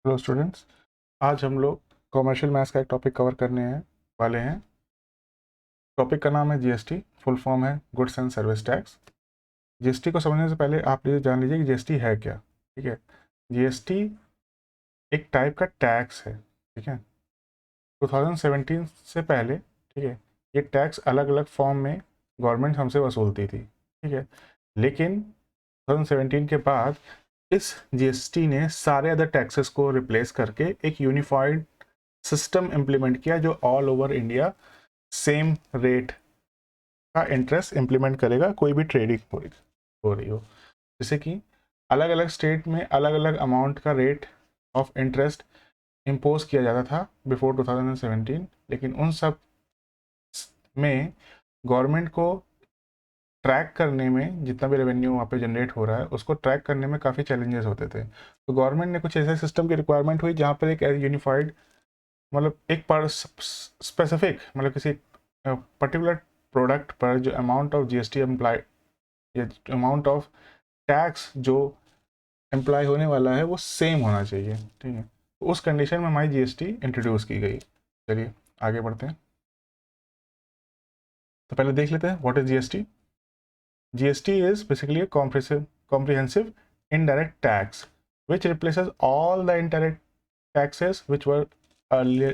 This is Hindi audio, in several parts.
हेलो स्टूडेंट्स, आज हम लोग कॉमर्शियल मैथ्स का एक टॉपिक कवर करने हैं वाले हैं। टॉपिक का नाम है जीएसटी, फुल फॉर्म है goods and service tax. GST को समझने से पहले आप ये जान लीजिए कि जीएसटी है क्या। ठीक है, जीएसटी एक टाइप का टैक्स है। ठीक है, 2017 से पहले, ठीक है, ये टैक्स अलग अलग फॉर्म में गवर्नमेंट हमसे वसूलती थी। ठीक है, लेकिन 2017 के बाद इस जीएसटी ने सारे अदर टैक्सेस को रिप्लेस करके एक यूनिफाइड सिस्टम इम्प्लीमेंट किया जो all over India same rate का इंटरेस्ट इम्प्लीमेंट करेगा, कोई भी ट्रेडिंग हो रही हो। जैसे कि अलग अलग स्टेट में अलग अलग अमाउंट का रेट ऑफ इंटरेस्ट इम्पोज किया जाता था बिफोर 2017, लेकिन उन सब में गवर्नमेंट को ट्रैक करने में, जितना भी रेवेन्यू वहाँ पे जनरेट हो रहा है उसको ट्रैक करने में काफ़ी चैलेंजेस होते थे। तो गवर्नमेंट ने कुछ ऐसे सिस्टम की रिक्वायरमेंट हुई जहाँ पर एक यूनिफाइड, मतलब एक पर स्पेसिफिक, मतलब किसी पर्टिकुलर प्रोडक्ट पर जो अमाउंट ऑफ जीएसटी अप्लाई या अमाउंट ऑफ टैक्स जो अप्लाई होने वाला है वो सेम होना चाहिए। ठीक है, तो उस कंडीशन में हमारी जीएसटी इंट्रोड्यूस की गई। चलिए आगे बढ़ते हैं। तो पहले देख लेते हैं what is GST. GST is basically a comprehensive indirect tax which replaces all the indirect taxes which were earlier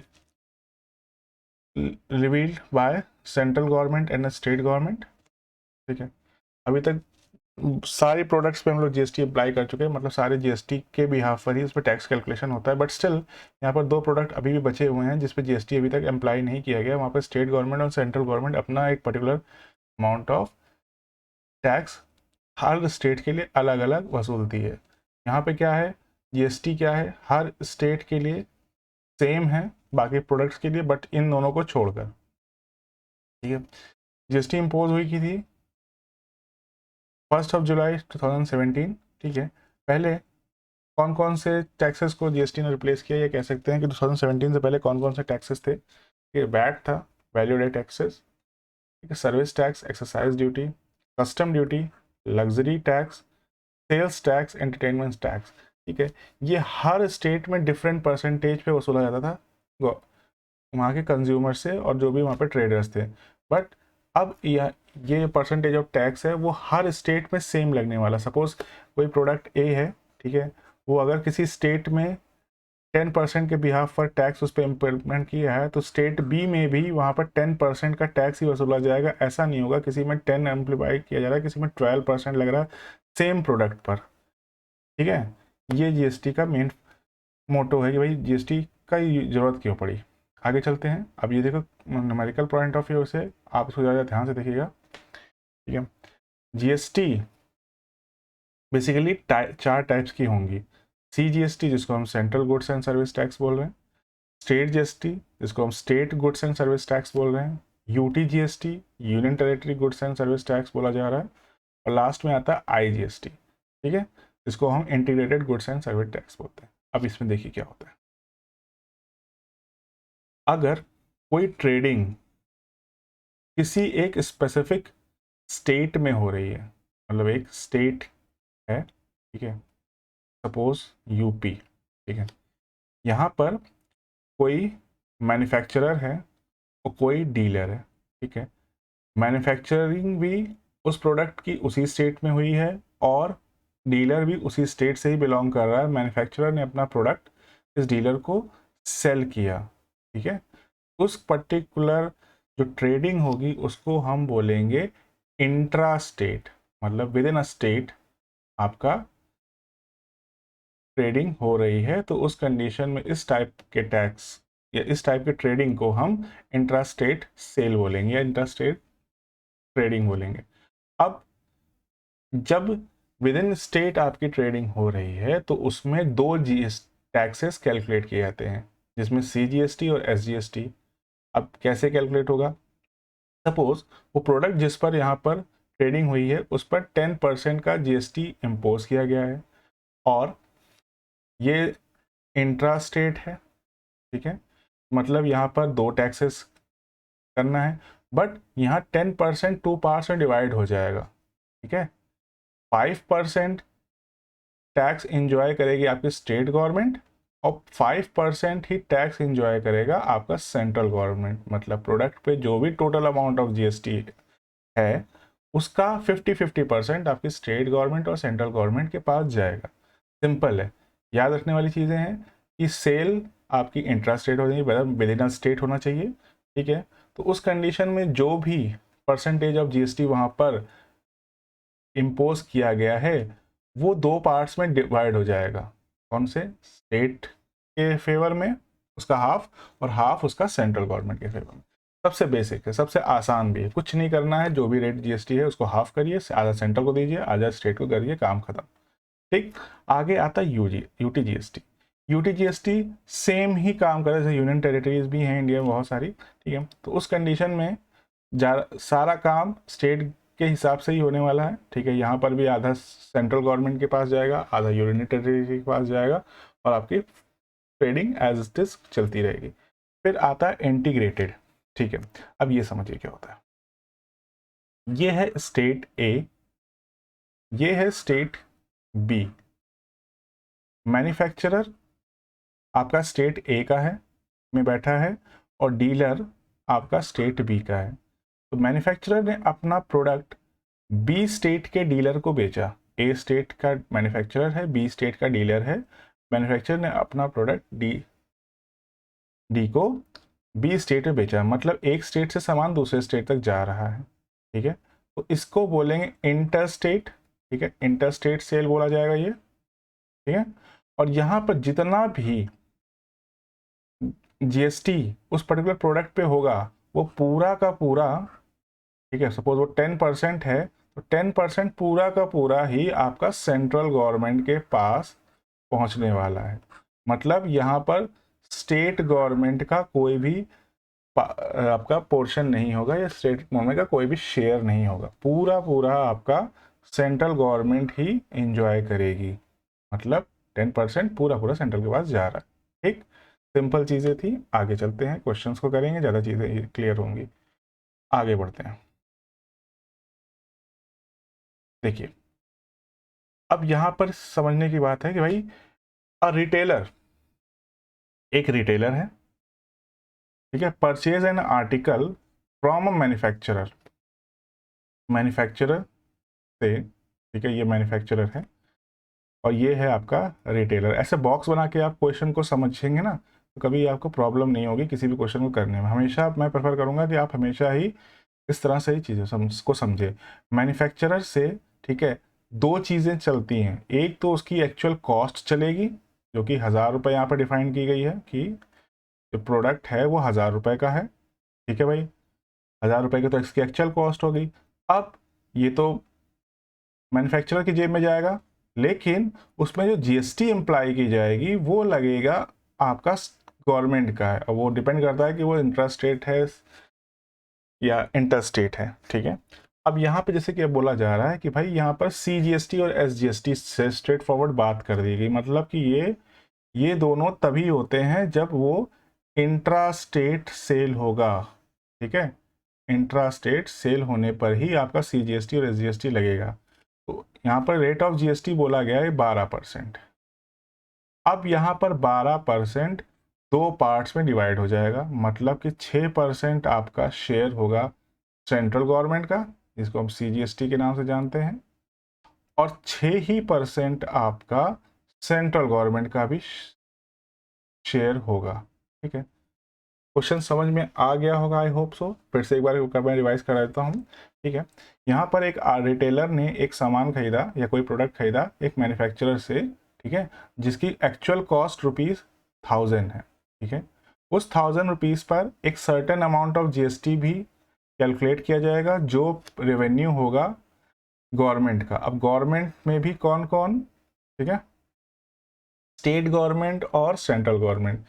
revealed by central government and state government. ठीक है, अभी तक सारी प्रोडक्ट्स पे हम लोग जीएसटी अप्लाई कर चुके हैं, मतलब सारे जीएसटी के बिहाफ पर ही उस पर टैक्स कैलकुलेशन होता है। बट स्टिल यहाँ पर दो प्रोडक्ट अभी भी बचे हुए हैं जिस पे जीएसटी अभी तक अप्लाई नहीं किया गया। वहाँ पर स्टेट गवर्नमेंट और सेंट्रल गवर्नमेंट अपना एक particular amount of tax her state के लिए अलग अलग वसूलती है। यहाँ पे क्या है, जीएसटी क्या है, हर स्टेट के लिए सेम है बाकी प्रोडक्ट्स के लिए, बट इन दोनों को छोड़कर। ठीक है, जीएसटी इम्पोज हुई की थी 1 जुलाई 2017। ठीक है, पहले कौन कौन से टैक्सेस को जीएसटी ने रिप्लेस किया, ये कह सकते हैं कि 2017 से पहले कौन कौन से टैक्सेस थे। ये वैट था, वैल्यू एडेड टैक्सेस। ठीक है, service tax, exercise duty, custom duty, luxury tax, sales tax, entertainment tax. ठीक है, ये हर स्टेट में डिफरेंट परसेंटेज पे वसूला जाता था वहाँ के कंज्यूमर से और जो भी वहाँ पे ट्रेडर्स थे। बट अब ये परसेंटेज ऑफ टैक्स है वो हर स्टेट में सेम लगने वाला। सपोज कोई प्रोडक्ट ए है, ठीक है, वो अगर किसी स्टेट में 10% के बिहाफ पर टैक्स उस पर इम्प्लीमेंट किया है तो स्टेट बी में भी वहाँ पर 10% का टैक्स ही वसूला जाएगा। ऐसा नहीं होगा किसी में 10 एम्प्लीफाई किया जा रहा है, किसी में 12% लग रहा है सेम प्रोडक्ट पर। ठीक है, ये जीएसटी का मेन मोटो है कि भाई जीएसटी का जरूरत क्यों पड़ी। आगे चलते हैं। अब ये देखो, न्यूमेरिकल पॉइंट ऑफ व्यू से आप इसको ज़्यादा ध्यान से देखिएगा। ठीक है, जीएसटी बेसिकली चार टाइप्स की होंगी। सीजीएसटी जिसको हम central goods and service tax बोल रहे हैं, स्टेट जीएसटी जिसको हम state goods and service tax बोल रहे हैं, UT GST union territory goods and service tax बोला जा रहा है, और लास्ट में आता है आईजीएसटी। ठीक है, जिसको हम integrated goods and service tax बोलते हैं। अब इसमें देखिए क्या होता है। अगर कोई ट्रेडिंग किसी एक स्पेसिफिक स्टेट में हो रही है, मतलब एक स्टेट है, ठीक है, सपोज यूपी। ठीक है, यहाँ पर कोई मैन्युफैक्चरर है और कोई डीलर है। ठीक है, मैन्युफैक्चरिंग भी उस प्रोडक्ट की उसी स्टेट में हुई है और डीलर भी उसी स्टेट से ही बिलोंग कर रहा है। मैन्युफैक्चरर ने अपना प्रोडक्ट इस डीलर को सेल किया। ठीक है, उस पर्टिकुलर जो ट्रेडिंग होगी उसको हम बोलेंगे इंट्रा स्टेट, मतलब विद इन अ स्टेट आपका ट्रेडिंग हो रही है। तो उस कंडीशन में इस टाइप के टैक्स या इस टाइप के ट्रेडिंग को हम इंट्रा स्टेट सेल बोलेंगे या इंट्रा स्टेट ट्रेडिंग बोलेंगे। अब जब विद इन स्टेट आपकी ट्रेडिंग हो रही है तो उसमें दो जीएस टैक्सेस कैलकुलेट किए जाते हैं, जिसमें सीजीएसटी और एसजीएसटी। अब कैसे कैलकुलेट होगा, सपोज वो प्रोडक्ट जिस पर यहाँ पर ट्रेडिंग हुई है उस पर 10% का जीएसटी इम्पोज किया गया है और ये इंट्रा स्टेट है। ठीक है, मतलब यहाँ पर दो टैक्सेस करना है, बट यहाँ 10% 2 पार्ट्स में डिवाइड हो जाएगा। ठीक है, 5% टैक्स इंजॉय करेगी आपकी स्टेट गवर्नमेंट और 5% ही टैक्स इंजॉय करेगा आपका सेंट्रल गवर्नमेंट। मतलब प्रोडक्ट पे जो भी टोटल अमाउंट ऑफ जीएसटी है उसका 50-50% आपकी स्टेट गवर्नमेंट और सेंट्रल गवर्नमेंट के पास जाएगा। सिंपल है। याद रखने वाली चीज़ें हैं कि सेल आपकी इंट्रा स्टेट हो जाएगी, विद इन स्टेट होना चाहिए, ठीक है। तो उस कंडीशन में जो भी परसेंटेज ऑफ जीएसटी वहाँ पर इम्पोज किया गया है वो दो पार्ट्स में डिवाइड हो जाएगा। कौन से? स्टेट के फेवर में उसका हाफ और हाफ उसका सेंट्रल गवर्नमेंट के फेवर में। सबसे बेसिक है, सबसे आसान भी है, कुछ नहीं करना है। जो भी रेट जीएसटी है उसको हाफ करिए, आधा सेंट्रल को दीजिए, आधा स्टेट को करिए, काम खत्म। ठीक। आगे आता है UT GST. UT GST same ही काम करे, जैसे यूनियन टेरिटरीज भी हैं इंडिया में बहुत सारी, ठीक है। तो उस कंडीशन में सारा काम स्टेट के हिसाब से ही होने वाला है, ठीक है। यहाँ पर भी आधा सेंट्रल गवर्नमेंट के पास जाएगा, आधा यूनियन टेरिटरी के पास जाएगा, और आपकी ट्रेडिंग एज इट इज चलती रहेगी। फिर आता है इंटीग्रेटेड, ठीक है। अब ये समझिए क्या होता है। ये है स्टेट ए, ये है स्टेट बी। मैन्युफैक्चरर आपका स्टेट ए का है में बैठा है और डीलर आपका स्टेट बी का है। तो मैन्युफैक्चरर ने अपना प्रोडक्ट बी स्टेट के डीलर को बेचा। ए स्टेट का मैन्युफैक्चरर है, बी स्टेट का डीलर है। मैन्युफैक्चरर ने अपना प्रोडक्ट डी को बी स्टेट में बेचा, मतलब एक स्टेट से सामान दूसरे स्टेट तक जा रहा है, ठीक है। तो इसको बोलेंगे इंटर स्टेट, ठीक है। इंटर स्टेट सेल बोला जाएगा ये, ठीक है। और यहाँ पर जितना भी जीएसटी उस पर्टिकुलर प्रोडक्ट पे होगा वो पूरा का पूरा, ठीक है। सपोज वो 10% है तो 10% पूरा का पूरा ही आपका सेंट्रल गवर्नमेंट के पास पहुंचने वाला है। मतलब यहाँ पर स्टेट गवर्नमेंट का कोई भी आपका पोर्शन नहीं होगा, या स्टेट गवर्नमेंट का कोई भी शेयर नहीं होगा। पूरा पूरा आपका सेंट्रल गवर्नमेंट ही इंजॉय करेगी। मतलब 10% पूरा पूरा सेंट्रल के पास जा रहा है, ठीक। सिंपल चीज़ें थी। आगे चलते हैं, क्वेश्चंस को करेंगे, ज़्यादा चीज़ें क्लियर होंगी। आगे बढ़ते हैं। देखिए, अब यहाँ पर समझने की बात है कि भाई रिटेलर, एक रिटेलर है, ठीक है। Purchase an article from a manufacturer, manufacturer से, ठीक है। ये मैन्युफैक्चरर है और ये है आपका रिटेलर। ऐसे बॉक्स बना के आप क्वेश्चन को समझेंगे ना तो कभी आपको प्रॉब्लम नहीं होगी किसी भी क्वेश्चन को करने में। हमेशा मैं प्रेफर करूँगा कि आप हमेशा ही इस तरह से ही चीज़ें को समझे। मैन्युफैक्चरर से, ठीक है, दो चीज़ें चलती हैं। एक तो उसकी एक्चुअल कॉस्ट चलेगी जो कि 1000 रुपये यहाँ पर डिफाइन की गई है कि जो प्रोडक्ट है वो 1000 रुपये का है, ठीक है भाई। 1000 रुपये की तो इसकी एक्चुअल कॉस्ट हो गई। अब ये तो मैन्युफैक्चरर की जेब में जाएगा, लेकिन उसमें जो जीएसटी अप्लाई की जाएगी वो लगेगा आपका गवर्नमेंट का है, और वो डिपेंड करता है कि वो इंट्रा स्टेट है या इंटर स्टेट है, ठीक है। अब यहाँ पे जैसे कि अब बोला जा रहा है कि भाई यहाँ पर CGST और SGST से स्ट्रेट फॉरवर्ड बात कर दी गई। मतलब कि ये दोनों तभी होते हैं जब वो इंट्रा स्टेट सेल होगा, ठीक है। इंट्रा स्टेट सेल होने पर ही आपका CGST और SGST लगेगा। तो यहाँ पर रेट ऑफ GST बोला गया है 12%। अब यहाँ पर 12% दो पार्ट्स में डिवाइड हो जाएगा, मतलब कि 6% आपका शेयर होगा सेंट्रल गवर्नमेंट का, जिसको हम CGST के नाम से जानते हैं, और 6% आपका सेंट्रल गवर्नमेंट का भी शेयर होगा, ठीक है। क्वेश्चन समझ में आ गया होगा, आई होप सो। फिर से एक बार मैं रिवाइज करा देता हूँ, ठीक है। यहाँ पर एक रिटेलर ने एक सामान खरीदा या कोई प्रोडक्ट खरीदा एक मैन्युफैक्चरर से, ठीक है, जिसकी एक्चुअल कॉस्ट ₹1000 है, ठीक है। उस 1000 रुपीज़ पर एक सर्टेन अमाउंट ऑफ GST भी कैलकुलेट किया जाएगा जो रेवेन्यू होगा गवर्नमेंट का। अब गवर्नमेंट में भी कौन कौन, ठीक है, स्टेट गवर्नमेंट और सेंट्रल गवर्नमेंट।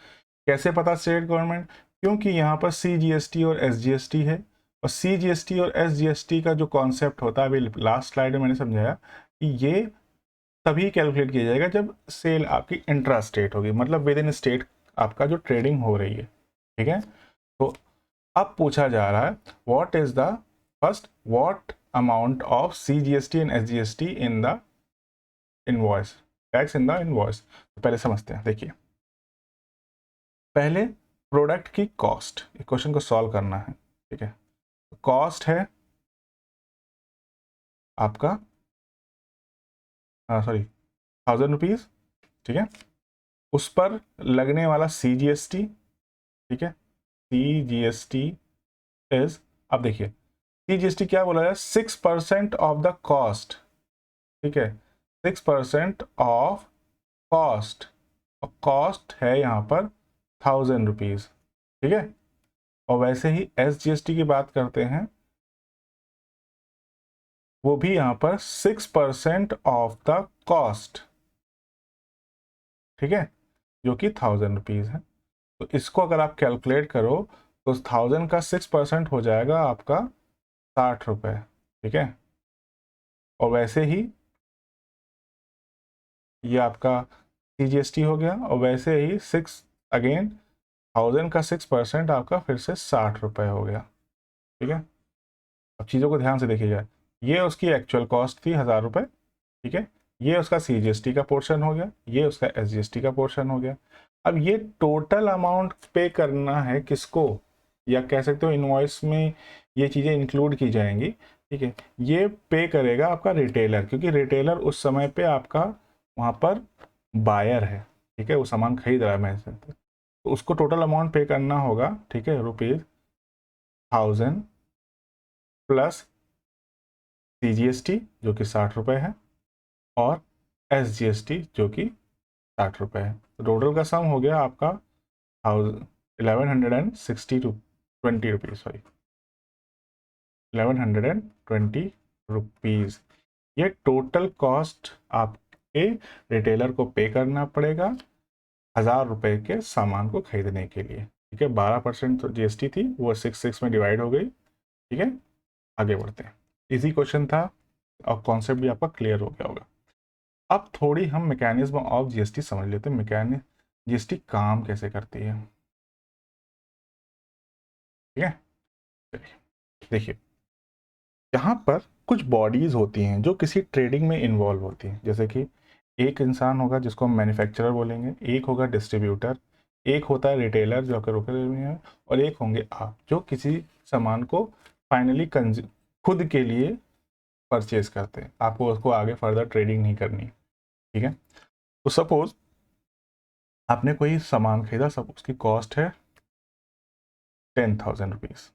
कैसे पता स्टेट गवर्नमेंट? क्योंकि यहाँ पर CGST और SGST है, और CGST और SGST का जो कॉन्सेप्ट होता है, अभी लास्ट स्लाइड में मैंने समझाया कि ये तभी कैलकुलेट किया जाएगा जब सेल आपकी इंट्रा स्टेट होगी, मतलब विद इन स्टेट आपका जो ट्रेडिंग हो रही है, ठीक है। तो अब पूछा जा रहा है what is the first what amount of CGST and SGST in the invoice, tax in the invoice. तो पहले समझते हैं। देखिए, पहले प्रोडक्ट की कॉस्ट, क्वेश्चन को सॉल्व करना है, ठीक है। कॉस्ट है आपका सॉरी 1000 रुपीज़, ठीक है। उस पर लगने वाला CGST, ठीक है, CGST इज, अब देखिए CGST क्या बोला है, 6% ऑफ द कॉस्ट, ठीक है, 6% ऑफ कॉस्ट, और कॉस्ट है यहाँ पर 1000 रुपीज़, ठीक है। और वैसे ही SGST की बात करते हैं, वो भी यहाँ पर 6% ऑफ द कॉस्ट, ठीक है, जो कि 1000 रुपीज़ है। तो इसको अगर आप कैलकुलेट करो तो 1000 का 6% हो जाएगा आपका 60 रुपये, ठीक है। और वैसे ही ये आपका CGST हो गया, और वैसे ही 1000 का 6% आपका फिर से 60 रुपये हो गया, ठीक है। अब चीज़ों को ध्यान से देखिएगा, ये उसकी एक्चुअल कॉस्ट थी 1000 रुपये, ठीक है, ये उसका CGST का पोर्शन हो गया, ये उसका SGST का पोर्शन हो गया। अब ये टोटल अमाउंट पे करना है किसको, या कह सकते हो इनवॉइस में ये चीज़ें इंक्लूड की जाएंगी, ठीक है। ये पे करेगा आपका रिटेलर, क्योंकि रिटेलर उस समय पे आपका वहाँ पर बायर है, ठीक है, वो सामान खरीद रहा है मेरे से, तो उसको टोटल अमाउंट पे करना होगा, ठीक है, ₹1000 प्लस CGST जो कि 60 रुपये है, और SGST जो कि 60 रुपये है। तो टोटल का सम हो गया आपका 1120 रुपीज़, सॉरी 1120 रुपीज़। ये टोटल कॉस्ट आपके रिटेलर को पे करना पड़ेगा 1000 रुपये के सामान को खरीदने के लिए, ठीक है। 12% तो GST थी, वो 6 में डिवाइड हो गई, ठीक है। आगे बढ़ते हैं, इजी क्वेश्चन था और कॉन्सेप्ट भी आपका क्लियर हो गया होगा। अब थोड़ी हम मैकेनिज्म ऑफ GST समझ लेते हैं, GST काम कैसे करती है, ठीक है। चलिए देखिए, यहाँ पर कुछ बॉडीज़ होती हैं जो किसी ट्रेडिंग में इन्वॉल्व होती हैं, जैसे कि एक इंसान होगा जिसको हम मैन्युफैक्चरर बोलेंगे, एक होगा डिस्ट्रीब्यूटर, एक होता है रिटेलर जो अगर है, और एक होंगे आप जो किसी सामान को फाइनली खुद के लिए परचेज करते हैं, आपको उसको आगे फर्दर ट्रेडिंग नहीं करनी, ठीक है। तो सपोज आपने कोई सामान खरीदा, सब उसकी कॉस्ट है 10,000 रुपीज़,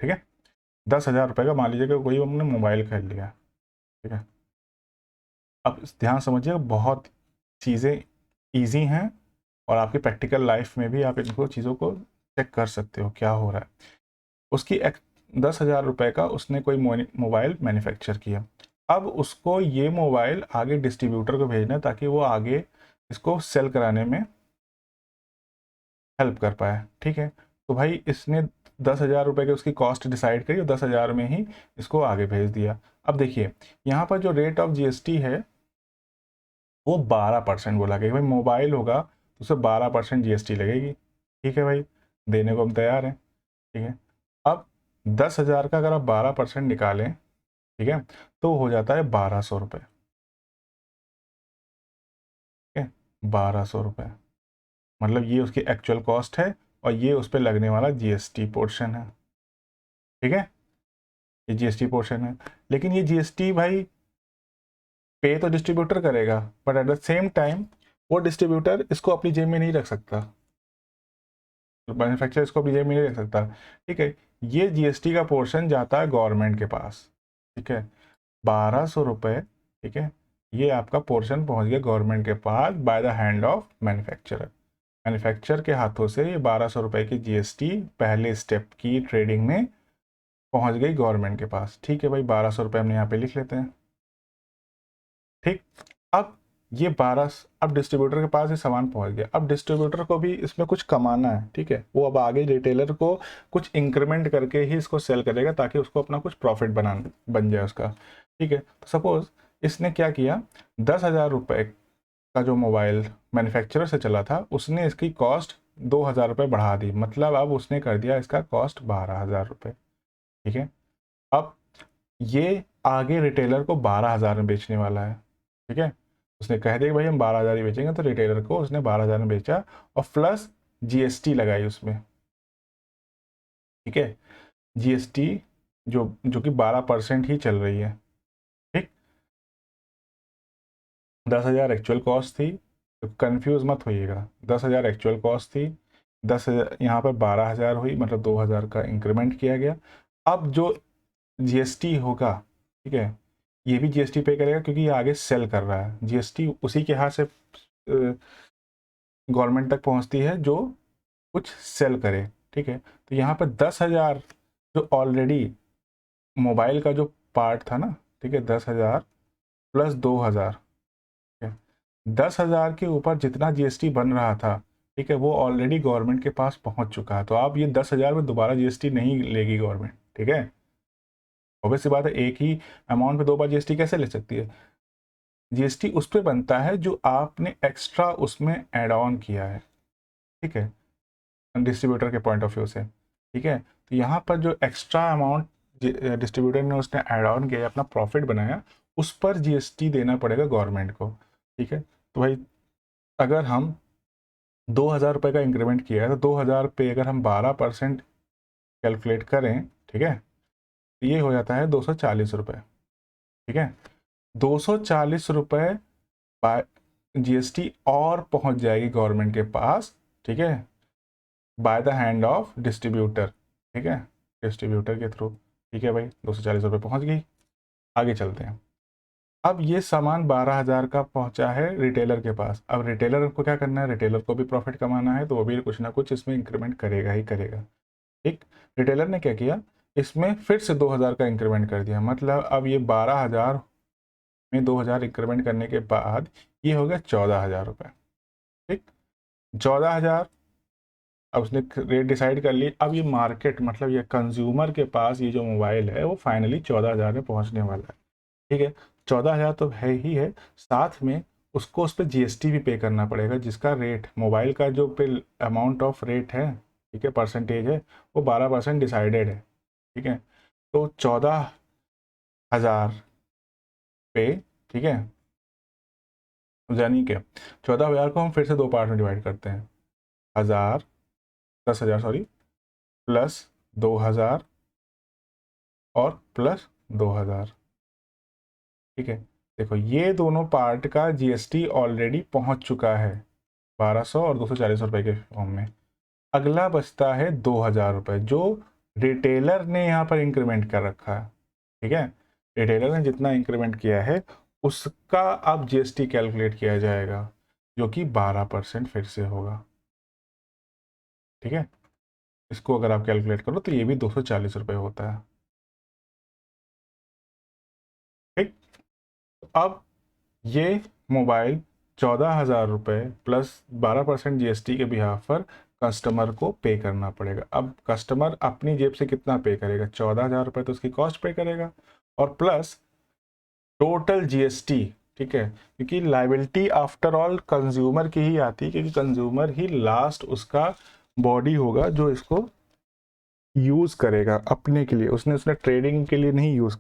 ठीक है। 10,000 रुपये का मान लीजिए कि कोई हमने मोबाइल खरीद लिया, ठीक है। अब ध्यान समझिएगा, बहुत चीज़ें ईजी हैं, और आपकी प्रैक्टिकल लाइफ में भी आप इनको चीज़ों को चेक कर सकते हो क्या हो रहा है। उसकी 10,000 रुपये का उसने कोई मोबाइल मैन्युफैक्चर किया, अब उसको ये मोबाइल आगे डिस्ट्रीब्यूटर को भेजना है ताकि वो आगे इसको सेल कराने में हेल्प कर पाए, ठीक है। तो भाई इसने 10,000 रुपये की उसकी कॉस्ट डिसाइड करी और 10,000 में ही इसको आगे भेज दिया। अब देखिए यहाँ पर जो रेट ऑफ GST है वो 12% बोला गया, भाई मोबाइल होगा तो उसे 12% GST लगेगी, ठीक है भाई, देने को हम तैयार हैं, ठीक है। अब 10,000 का अगर आप 12% निकालें, ठीक है, तो हो जाता है 1,200 रुपये, ठीक है, 1,200 रुपये, मतलब ये उसकी एक्चुअल कॉस्ट है और ये उस पर लगने वाला GST पोर्शन है, ठीक है, ये GST पोर्शन है। लेकिन ये GST भाई पे तो डिस्ट्रीब्यूटर करेगा, but at the same time वो डिस्ट्रीब्यूटर इसको अपनी जेब में नहीं रख सकता, तो मैन्युफैक्चरर इसको अपनी जेब में नहीं रख सकता, ठीक है। ये GST का पोर्शन जाता है गवर्नमेंट के पास, ठीक है, 1,200 रुपये, ठीक है, ये आपका पोर्शन पहुंच गया गवर्नमेंट के पास by the hand of manufacturer. Manufacturer के हाथों से ये 1,200 रुपये की GST पहले स्टेप की ट्रेडिंग में पहुंच गई गवर्नमेंट के पास, ठीक है भाई, 1,200 रुपये हमने यहाँ पे लिख लेते हैं, ठीक। अब ये 12, अब डिस्ट्रीब्यूटर के पास ये सामान पहुंच गया, अब डिस्ट्रीब्यूटर को भी इसमें कुछ कमाना है, ठीक है, वो अब आगे रिटेलर को कुछ इंक्रीमेंट करके ही इसको सेल करेगा ताकि उसको अपना कुछ प्रॉफिट बन जाए उसका, ठीक है। तो सपोज इसने क्या किया, 10,000 रुपये का जो मोबाइल मैन्युफैक्चरर से चला था उसने इसकी कॉस्ट 2,000 रुपये बढ़ा दी, मतलब अब उसने कर दिया इसका कॉस्ट 12,000 रुपये, ठीक है। अब ये आगे रिटेलर को 12,000 में बेचने वाला है, ठीक है। उसने कह दिया कि भाई हम 12,000 ही बेचेंगे, तो रिटेलर को उसने 12,000 में बेचा और प्लस जीएसटी लगाई उसमें, ठीक है। जीएसटी जो जो कि 12% ही चल रही है, ठीक। 10,000 एक्चुअल कॉस्ट थी, तो कंफ्यूज मत होइएगा, 10,000 एक्चुअल कॉस्ट थी, 10,000 यहाँ पर 12,000 हुई, मतलब 2,000 का इंक्रीमेंट किया गया। अब जो जीएसटी होगा, ठीक है, ये भी जीएसटी पे करेगा क्योंकि ये आगे सेल कर रहा है। जीएसटी उसी के हाथ से गवर्नमेंट तक पहुंचती है जो कुछ सेल करे, ठीक है। तो यहाँ पर 10,000 जो ऑलरेडी मोबाइल का जो पार्ट था ना, ठीक है, 10,000 प्लस 2,000, ठीक है, 10,000 के ऊपर जितना जीएसटी बन रहा था, ठीक है, वो ऑलरेडी गवर्नमेंट के पास पहुंच चुका है। तो आप ये 10,000 में दोबारा जीएसटी नहीं लेगी गवर्नमेंट, ठीक है। ऑब्वियस सी बात है, एक ही अमाउंट पे दो बार जीएसटी कैसे ले सकती है। जीएसटी उस पर बनता है जो आपने एक्स्ट्रा उसमें ऐड ऑन किया है, ठीक है, डिस्ट्रीब्यूटर के पॉइंट ऑफ व्यू से, ठीक है। तो यहाँ पर जो एक्स्ट्रा अमाउंट डिस्ट्रीब्यूटर ने उसने ऐड ऑन किया, अपना प्रॉफिट बनाया, उस पर जीएसटी देना पड़ेगा गवर्नमेंट को, ठीक है। तो भाई अगर हम 2,000 रुपये का इंक्रीमेंट किया है, तो 2,000 पे अगर हम 12% कैलकुलेट करें, ठीक है, तो ये हो जाता है 240 रुपये, ठीक है। 240 रुपये बाय जीएसटी और पहुंच जाएगी गवर्नमेंट के पास, ठीक है, bye the hand of distributor, ठीक है, डिस्ट्रीब्यूटर के थ्रू, ठीक है भाई, 240 रुपये पहुंच गई। आगे चलते हैं। अब ये सामान 12,000 का पहुंचा है रिटेलर के पास। अब रिटेलर को क्या करना है, रिटेलर को भी प्रॉफिट कमाना है, तो वो भी कुछ ना कुछ इसमें इंक्रीमेंट करेगा ही करेगा, ठीक। रिटेलर ने क्या किया, इसमें फिर से 2,000 का इंक्रीमेंट कर दिया, मतलब अब ये 12,000 में 2,000 इंक्रीमेंट करने के बाद ये हो गया 14,000 रुपये, ठीक। 14,000, अब उसने रेट डिसाइड कर ली। अब ये मार्केट, मतलब ये कंज्यूमर के पास ये जो मोबाइल है वो फाइनली 14,000 में पहुंचने वाला है, ठीक है। 14,000 तो है ही है, साथ में उसको उस पर जीएसटी भी पे करना पड़ेगा, जिसका रेट मोबाइल का जो पे अमाउंट ऑफ रेट है, ठीक है, परसेंटेज है, वो 12% डिसाइडेड है, ठीक है। तो 14,000 पे, ठीक है, यानी कि 14,000 को हम फिर से दो पार्ट में डिवाइड करते हैं, 10,000 सॉरी, प्लस 2,000 और प्लस 2,000, ठीक है। देखो ये दोनों पार्ट का जीएसटी ऑलरेडी पहुंच चुका है 1,200 और 240 रुपये के फॉर्म में। अगला बचता है 2,000 रुपये, जो रिटेलर ने यहाँ पर इंक्रीमेंट कर रखा है, ठीक है। रिटेलर ने जितना इंक्रीमेंट किया है उसका अब जीएसटी कैलकुलेट किया जाएगा, जो कि 12% फिर से होगा, ठीक है। इसको अगर आप कैलकुलेट करो तो ये भी 240 रुपये होता है, ठीक। अब ये मोबाइल 14,000 रुपये प्लस 12% जीएसटी के बिहाफ पर कस्टमर को पे करना पड़ेगा। अब कस्टमर अपनी जेब से कितना पे करेगा, 14,000 रुपये तो उसकी कॉस्ट पे करेगा, और प्लस टोटल जीएसटी, ठीक है, क्योंकि लाइबिलिटी आफ्टर ऑल कंज्यूमर की ही आती है, क्योंकि कंज्यूमर ही लास्ट उसका बॉडी होगा जो इसको यूज़ करेगा अपने के लिए। उसने उसने ट्रेडिंग के लिए नहीं यूज़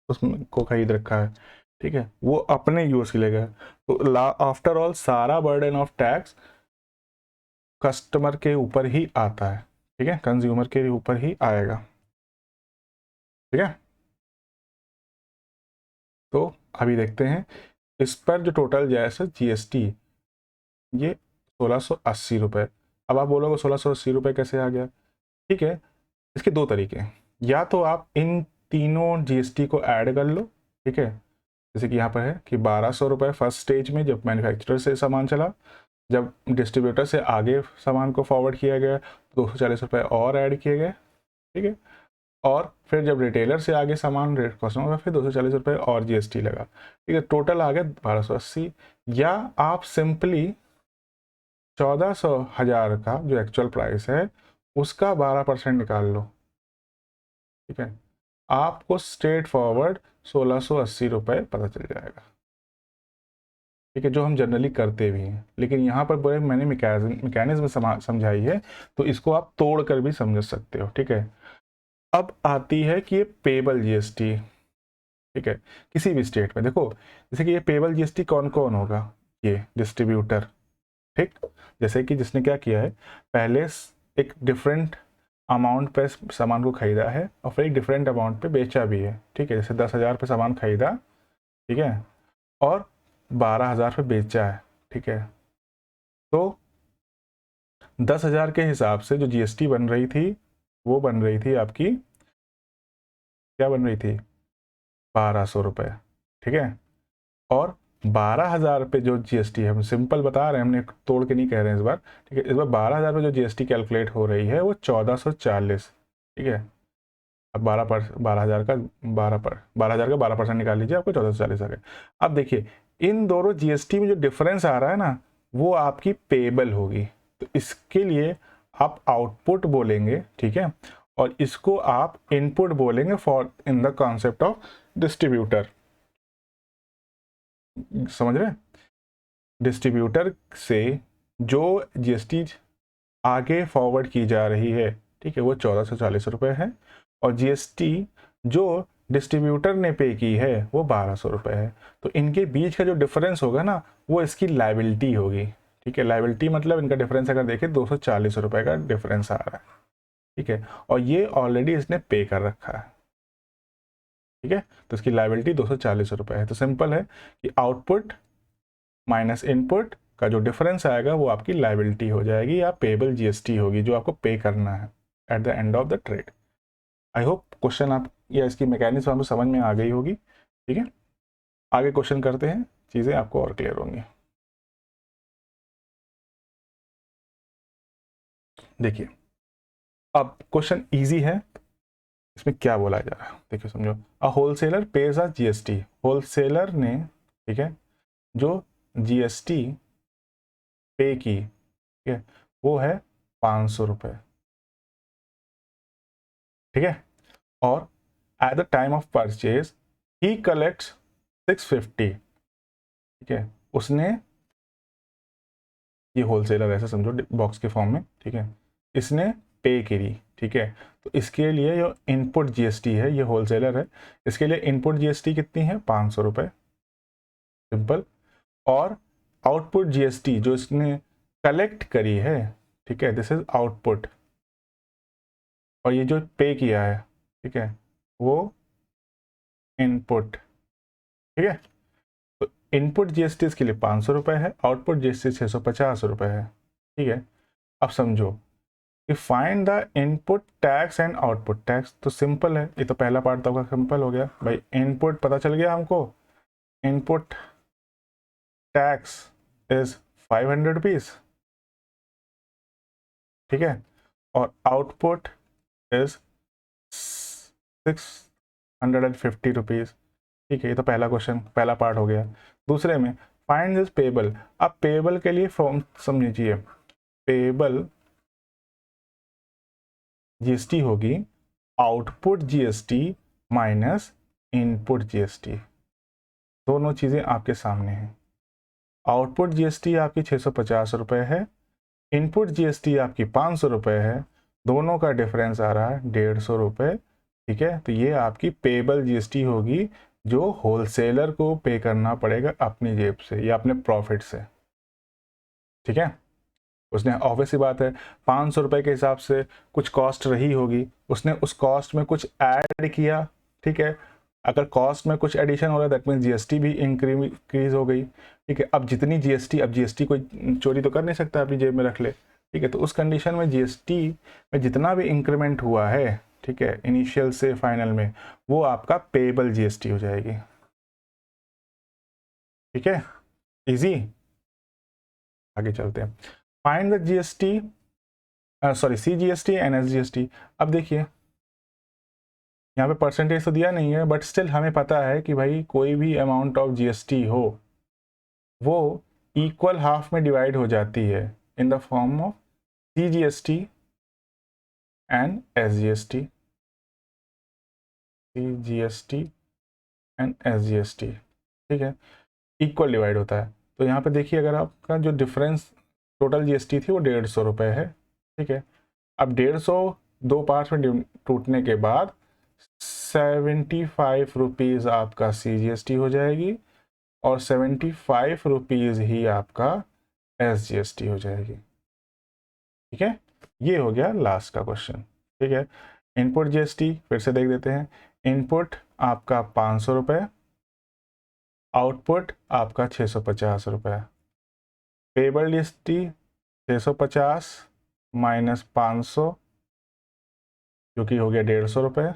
उसको खरीद रखा है, ठीक है, वो अपने यूज़ के लिए गया। तो आफ्टर ऑल सारा बर्डन ऑफ टैक्स कस्टमर के ऊपर ही आता है, ठीक है, कंज्यूमर के ऊपर ही आएगा, ठीक है। तो अभी देखते हैं इस पर जो टोटल जाए जीएसटी, ये 1,680 रुपये। अब आप बोलोगे 1,680 रुपये कैसे आ गया, ठीक है। इसके दो तरीके हैं, या तो आप इन तीनों जीएसटी को ऐड कर लो, ठीक है, जैसे कि यहाँ पर है कि 1,200 रुपये फर्स्ट स्टेज में जब मैन्युफैक्चरर से सामान चला, जब डिस्ट्रीब्यूटर से आगे सामान को फॉरवर्ड किया गया 240 रुपये और ऐड किए गए, ठीक है, और फिर जब रिटेलर से आगे सामान रेट कॉस्ट होगा फिर 240 रुपये और जीएसटी लगा, ठीक है, टोटल आ गया 1,280। या आप सिंपली 1,400,000 का जो एक्चुअल प्राइस है उसका 12% निकाल लो, ठीक है, आपको स्ट्रेट फॉरवर्ड 1,680 रुपये पता चल जाएगा, ठीक है, जो हम जनरली करते भी हैं। लेकिन यहाँ पर बड़े मैंने मैकेनिज्म समझाई है, तो इसको आप तोड़ कर भी समझ सकते हो, ठीक है। अब आती है कि ये पेबल जीएसटी, ठीक है, किसी भी स्टेट में देखो, जैसे कि ये पेबल जीएसटी कौन कौन होगा, ये डिस्ट्रीब्यूटर, ठीक। जैसे कि जिसने क्या किया है, पहले एक डिफरेंट अमाउंट पे सामान को खरीदा है और फिर एक डिफरेंट अमाउंट पे बेचा भी है, ठीक है। जैसे 10,000 पे सामान खरीदा, ठीक है, और 12,000 पे बेचा है, ठीक है। तो 10,000 के हिसाब से जो जीएसटी बन रही थी वो बन रही थी आपकी, क्या बन रही थी, 1,200 रुपये, ठीक है। और 12,000 पे जो जीएसटी है, हम सिंपल बता रहे हैं, हमने तोड़ के नहीं कह रहे हैं इस बार, ठीक है। इस बार 12,000 पे जो जीएसटी कैलकुलेट हो रही है वो 1,440, ठीक है। अब 12,000 का 12% निकाल लीजिए, आपको 1,440 आ गए। अब देखिए इन दोनों जीएसटी में जो डिफरेंस आ रहा है ना, वो आपकी पेबल होगी। तो इसके लिए आप आउटपुट बोलेंगे, ठीक है, और इसको आप इनपुट बोलेंगे for in the concept of distributor. समझ रहे हैं? डिस्ट्रीब्यूटर से जो जीएसटी आगे फॉरवर्ड की जा रही है, ठीक है, वो 1,440 रुपये है, और जीएसटी जो डिस्ट्रीब्यूटर ने पे की है वो 1,200 रुपये है। तो इनके बीच का जो डिफरेंस होगा ना, वो इसकी लायबिलिटी होगी, ठीक है। लायबिलिटी मतलब इनका डिफरेंस अगर देखें 240 रुपये का डिफरेंस आ रहा है, ठीक है, और ये ऑलरेडी इसने पे कर रखा है, ठीक है। तो इसकी लायबिलिटी 240 रुपये है। तो सिंपल है कि आउटपुट माइनस इनपुट का जो डिफरेंस आएगा वो आपकी लायबिलिटी हो जाएगी या पेबल जीएसटी होगी, जो आपको पे करना है at the end of the trade. I hope question आप या इसकी मैकेनिज्म आपको समझ में आ गई होगी, ठीक है। आगे क्वेश्चन करते हैं, चीज़ें आपको और क्लियर होंगी। देखिए अब क्वेश्चन इजी है, इसमें क्या बोला जा रहा है देखिए, समझो। अ wholesaler page a GST, wholesaler ने, ठीक है, जो जीएसटी पे की, ठीक है, वो है 500 रुपये, ठीक है। और at the time of purchase he collects 650, ठीक है। उसने, ये होलसेलर ऐसा समझो बॉक्स के फॉर्म में, ठीक है, इसने पे करी, ठीक है। तो इसके लिए जो इनपुट जीएसटी है, ये होलसेलर है, इसके लिए इनपुट जीएसटी कितनी है, 500 रुपये, सिंपल। और आउटपुट जीएसटी जो इसने कलेक्ट करी है, ठीक है, दिस इज आउटपुट, और ये जो पे किया है, ठीक है, वो इनपुट, ठीक है। तो इनपुट जीएसटी इसके लिए 500 रुपये है, आउटपुट जीएसटी 650 रुपये है, ठीक है। अब समझो कि find the input tax and output tax. तो सिंपल है, ये तो पहला पार्ट तो आपका सिंपल हो गया भाई। इनपुट पता चल गया हमको, इनपुट टैक्स इज 500 रुपीज, ठीक है, और आउटपुट इज 650 रुपीज, ठीक है। ये तो पहला क्वेश्चन, पहला पार्ट हो गया। दूसरे में फाइंड दिस पेबल। अब पेबल के लिए फॉर्म समझिए, पेबल जीएसटी होगी output GST minus input GST. दोनों चीज़ें आपके सामने हैं। आउटपुट जीएसटी आपकी 650 रुपये है, इनपुट जीएसटी आपकी 500 रुपये है, दोनों का डिफरेंस आ रहा है 150 रुपये, ठीक है। तो ये आपकी पेबल जीएसटी होगी, जो होलसेलर को पे करना पड़ेगा अपनी जेब से या अपने प्रॉफिट से, ठीक है। उसने ऑब्वियस सी बात है 500 रुपये के हिसाब से कुछ कॉस्ट रही होगी, उसने उस कॉस्ट में कुछ ऐड किया, ठीक है। अगर कॉस्ट में कुछ एडिशन हो रहा है दैट मीन्स जीएसटी भी इंक्रीज हो गई, ठीक है। अब जितनी जीएसटी, अब जीएसटी कोई चोरी तो कर नहीं सकता, अपनी जेब में रख ले, ठीक है। तो उस कंडीशन में जीएसटी में जितना भी इंक्रीमेंट हुआ है, ठीक है, इनिशियल से फाइनल में, वो आपका पेबल जीएसटी हो जाएगी, ठीक है। इजी। आगे चलते हैं। Find the GST, sorry CGST and SGST. अब देखिए यहाँ पे परसेंटेज तो दिया नहीं है, बट स्टिल हमें पता है कि भाई कोई भी अमाउंट ऑफ जीएसटी हो वो इक्वल हाफ में डिवाइड हो जाती है in the form of CGST and SGST, CGST and SGST, ठीक है, इक्वल डिवाइड होता है। तो यहाँ पे देखिए अगर आपका जो डिफरेंस टोटल जीएसटी थी वो 150 रुपये है, ठीक है। अब 150 दो पार्ट में टूटने के बाद 75 रुपीज़ आपका सीजीएसटी हो जाएगी और 75 रुपीज़ ही आपका SGST हो जाएगी। ठीक है, ये हो गया लास्ट का क्वेश्चन। ठीक है, इनपुट GST फिर से देख देते हैं। इनपुट आपका 500 रुपये, आउटपुट आपका 650 रुपये। पेबल GST 650 माइनस 500 जो कि हो गया 150 रुपये।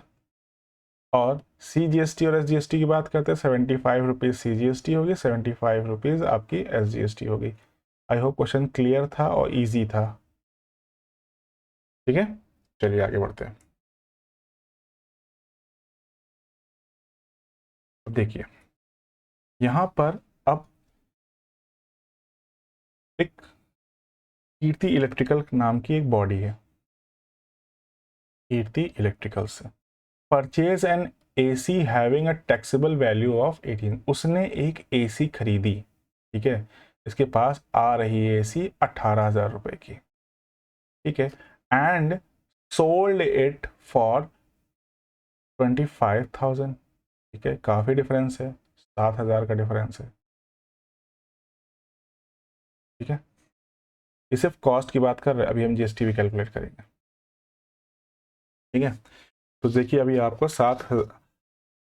और CGST और SGST की बात करते हैं, 75 रुपीज़ CGST होगी, 75 रुपीज़ आपकी SGST होगी। आई होप क्वेश्चन क्लियर था और इजी था। ठीक है, चलिए आगे बढ़ते हैं। अब देखिए यहाँ पर अब एक कीर्ति इलेक्ट्रिकल नाम की एक बॉडी है, कीर्ति इलेक्ट्रिकल से purchase an AC having a taxable value of 18। उसने एक AC खरीदी, ठीक है, इसके पास आ रही है AC 18,000 रुपए की, ठीक है, एंड सोल्ड इट फॉर 25,000। ठीक है, काफ़ी डिफरेंस है, 7,000 का डिफरेंस है। ठीक है, ये सिर्फ कॉस्ट की बात कर रहे हैं, अभी हम GST भी कैलकुलेट करेंगे। ठीक है, तो देखिए अभी आपको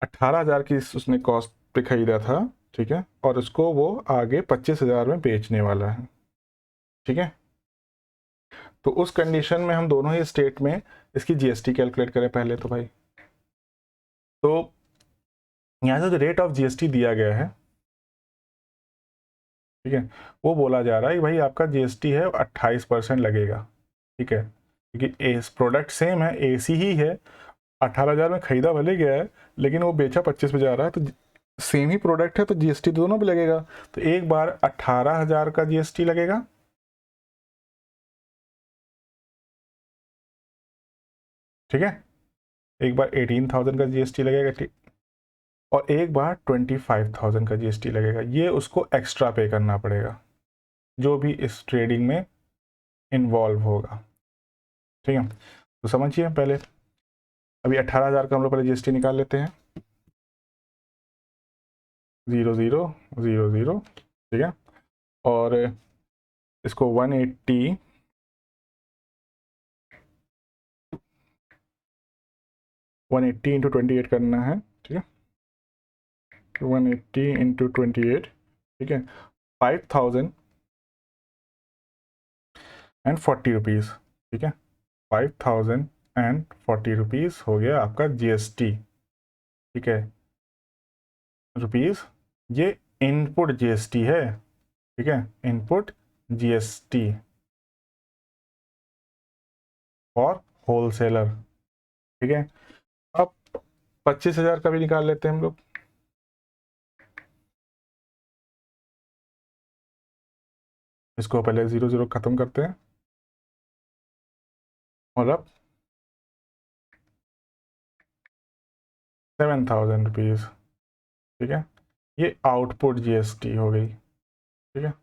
18,000 की उसने कॉस्ट पे खरीदा था, ठीक है, और उसको वो आगे 25,000 में बेचने वाला है। ठीक है, तो उस कंडीशन में हम दोनों ही स्टेट में इसकी GST कैलकुलेट करें पहले तो भाई। तो यहाँ से जो रेट ऑफ GST दिया गया है, ठीक है, वो बोला जा रहा है कि भाई आपका GST है 28% लगेगा। ठीक है, क्योंकि इस प्रोडक्ट सेम है, AC ही है, 18,000 में खरीदा भले गया है लेकिन वो बेचा 25 में जा रहा है, तो सेम ही प्रोडक्ट है तो GST दोनों भी लगेगा। तो एक बार 18,000 का GST लगेगा, ठीक है, एक बार 18,000 का GST लगेगा, ठीक, और एक बार 25,000 का GST लगेगा। ये उसको एक्स्ट्रा पे करना पड़ेगा जो भी इस ट्रेडिंग में इन्वॉल्व होगा। ठीक है, तो समझिए पहले अभी 18,000 का हम लोग पहले GST निकाल लेते हैं, 0000, ठीक है, और इसको 180 इंटू 28 करना है। ठीक है, 180 इंटू 28, ठीक है, 5,040 रुपीज़। ठीक है, 5,040 रुपीज़ हो गया आपका GST। ठीक है, रुपीज़, ये इनपुट GST है। ठीक है, इनपुट GST फॉर होलसेलर। ठीक है, अब 25,000 का भी निकाल लेते हैं हम लोग। इसको पहले 0 खत्म करते हैं और अब 7,000 रुपीज़। ठीक है, ये आउटपुट GST हो गई। ठीक है,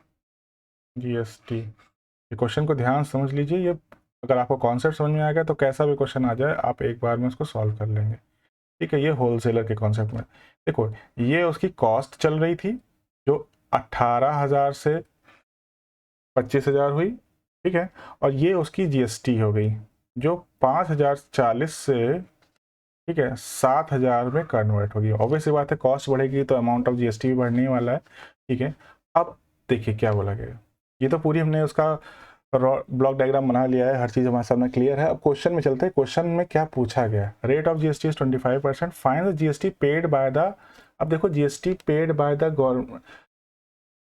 GST, ये क्वेश्चन को ध्यान समझ लीजिए, ये अगर आपको कॉन्सेप्ट समझ में आ गया तो कैसा भी क्वेश्चन आ जाए आप एक बार में उसको सॉल्व कर लेंगे। ठीक है, ये होलसेलर के कॉन्सेप्ट में देखो, ये उसकी कॉस्ट चल रही थी जो 18,000 से 25,000 हुई। ठीक है, और ये उसकी GST हो गई जो 5,040 से, ठीक है, 7,000 में कन्वर्ट होगी। ऑब्वियसली बात है, कॉस्ट बढ़ेगी तो अमाउंट ऑफ GST भी बढ़ने वाला है। ठीक है, अब देखिए क्या बोला गया, ये तो पूरी हमने उसका ब्लॉक डायग्राम बना लिया है, हर चीज़ हमारे सामने क्लियर है। अब क्वेश्चन में चलते हैं, क्वेश्चन में क्या पूछा गया, rate of GST is 25%, find the GST paid by the. अब देखो GST paid by the government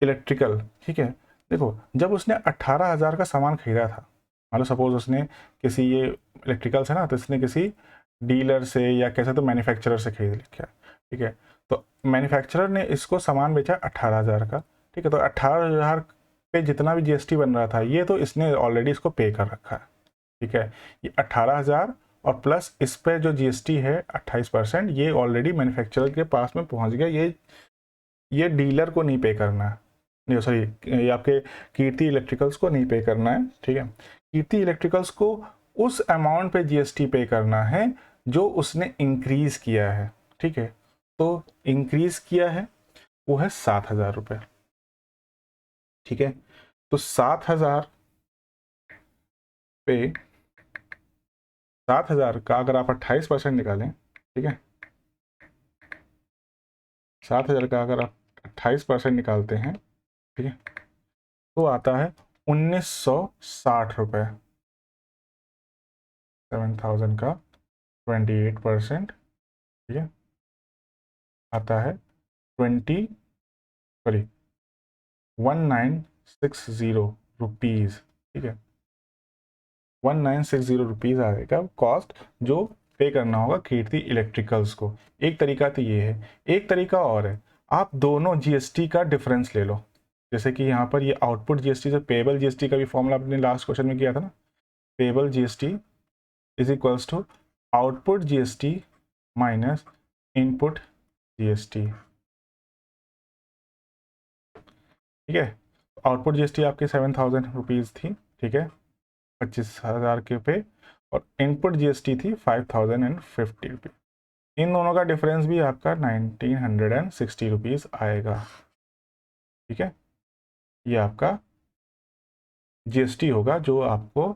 electrical. ठीक है, देखो जब उसने 18,000 का सामान खरीदा था, मान लो सपोज उसने किसी, ये इलेक्ट्रिकल्स है ना, तो इसने किसी डीलर से या कैसे तो मैन्युफैक्चरर से खरीद लिया। ठीक है, तो मैन्युफैक्चरर ने इसको सामान बेचा 18,000 का। ठीक है, तो 18,000 पे जितना भी GST बन रहा था ये तो इसने ऑलरेडी इसको पे कर रखा है। ठीक है, ये 18,000 और प्लस इस पे जो GST है 28%, ये ऑलरेडी मैन्युफैक्चरर के पास में पहुंच गया, ये डीलर को नहीं पे करना है, नहीं सॉरी, ये आपके कीर्ति इलेक्ट्रिकल्स को नहीं पे करना है। ठीक है, कीर्ति इलेक्ट्रिकल्स को उस अमाउंट पे GST पे करना है जो उसने इंक्रीज किया है। ठीक है, तो इंक्रीज किया है वो है 7,000 रुपये। ठीक है, तो 7,000 पे 7,000 का अगर आप 28% निकालें, ठीक है, 7,000 का अगर आप 28% निकालते हैं, ठीक है, तो आता है 1,960 रुपये। 7,000 का 28%, ठीक है, आता है 1960 रुपीज़। ठीक है, 1960 रुपीज़ आएगा कॉस्ट जो पे करना होगा कीर्ति इलेक्ट्रिकल्स को। एक तरीका तो ये है, एक तरीका और है, आप दोनों जीएसटी का डिफरेंस ले लो। जैसे कि यहाँ पर ये आउटपुट जीएसटी से पेबल जीएसटी का भी फॉर्मूला आपने लास्ट क्वेश्चन में किया था ना, payable GST is equals to output GST minus input GST. ठीक है, आउटपुट जीएसटी आपकी 7,000 रुपीज़ थी, ठीक है, 25,000 के पे, और इनपुट जीएसटी थी 5,050 रुपीज़। इन दोनों का डिफरेंस भी आपका 1,960 रुपीज़ आएगा। ठीक है, ये आपका जीएसटी होगा जो आपको